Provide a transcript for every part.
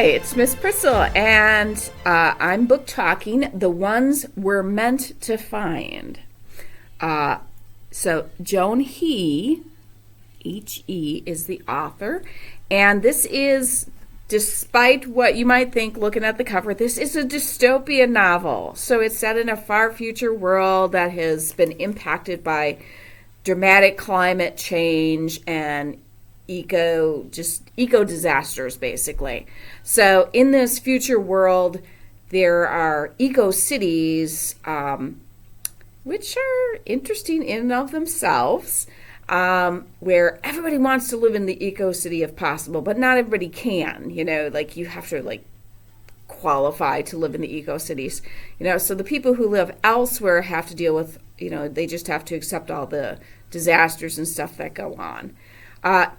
Hi, it's Miss Priscilla, and I'm book talking The Ones We're Meant to Find. So Joan He, is the author, and this is, despite what you might think looking at the cover, this is a dystopian novel. So it's set in a far future world that has been impacted by dramatic climate change and eco disasters, basically. So in this future world, there are eco cities, which are interesting in and of themselves, where everybody wants to live in the eco city if possible, but not everybody can. Like you have to qualify to live in the eco cities. So the people who live elsewhere have to deal with, they just have to accept all the disasters and stuff that go on.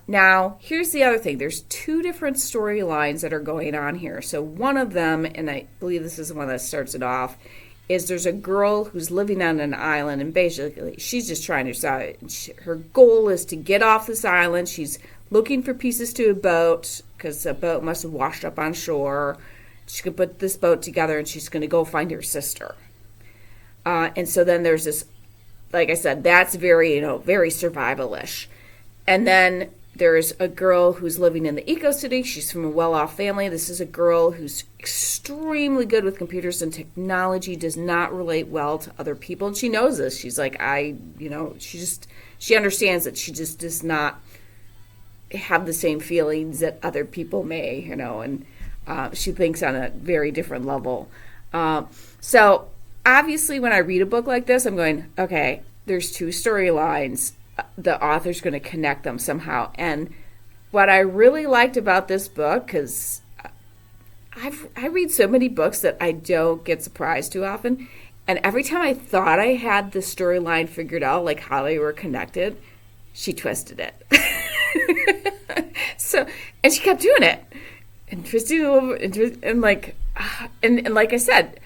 Now, here's the other thing. There's two different storylines that are going on here. So one of them, and I believe this is the one that starts it off, is there's a girl who's living on an island, and basically she's just trying to decide. Her goal is to get off this island. She's looking for pieces to a boat because a boat must have washed up on shore. She could put this boat together, and she's going to go find her sister. And so then there's this, like I said, that's very, very survival-ish. And then there's a girl who's living in the eco-city. She's from a well-off family. This is a girl who's extremely good with computers and technology, does not relate well to other people. And she knows this. She's like, she understands that she just does not have the same feelings that other people may, and she thinks on a very different level. So obviously when I read a book like this, I'm going, okay, there's two storylines. The author's going to connect them somehow. And what I really liked about this book, because I read so many books that I don't get surprised too often, and every time I thought I had the storyline figured out, like how they were connected, she twisted it. And she kept doing it, and twisting it over, and like I said,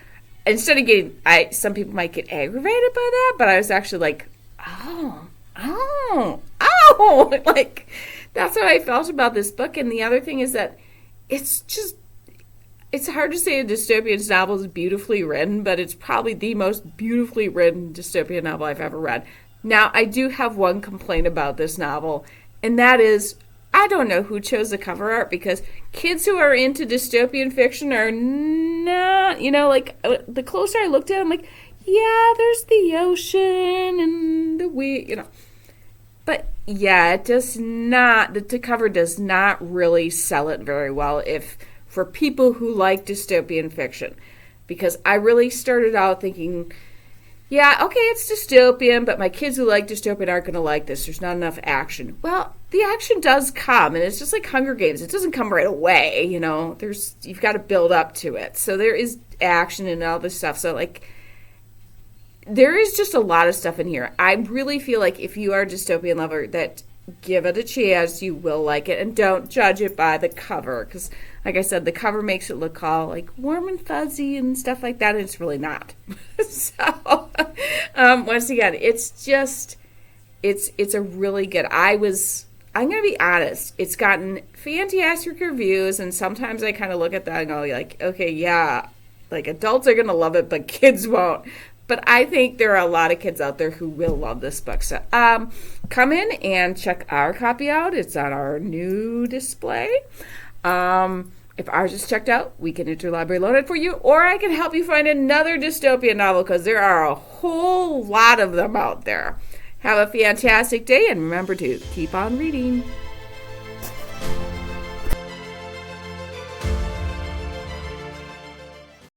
instead of getting, some people might get aggravated by that, but I was actually like, oh, like that's what I felt about this book. And the other thing is that it's hard to say a dystopian novel is beautifully written, but it's probably the most beautifully written dystopian novel I've ever read. Now, I do have one complaint about this novel, and that is, I don't know who chose the cover art, because kids who are into dystopian fiction are not, the closer I looked at it, I'm like, yeah, there's the ocean and the But yeah, it does not, the cover does not really sell it very well for people who like dystopian fiction. Because I really started out thinking, yeah, okay, it's dystopian, but my kids who like dystopian aren't going to like this. There's not enough action. Well, the action does come, and it's just like Hunger Games. It doesn't come right away, you've got to build up to it. So there is action and all this stuff. So there is just a lot of stuff in here. I really feel like if you are a dystopian lover, that give it a chance, you will like it, and don't judge it by the cover, because like I said, the cover makes it look all like warm and fuzzy and stuff like that, and it's really not. So once again, it's a really good, I'm going to be honest, it's gotten fantastic reviews, and sometimes I kind of look at that and go like, okay, yeah, like adults are going to love it, but kids won't. But I think there are a lot of kids out there who will love this book. So come in and check our copy out. It's on our new display. If ours is checked out, we can interlibrary loan it for you, or I can help you find another dystopian novel, because there are a whole lot of them out there. Have a fantastic day, and remember to keep on reading.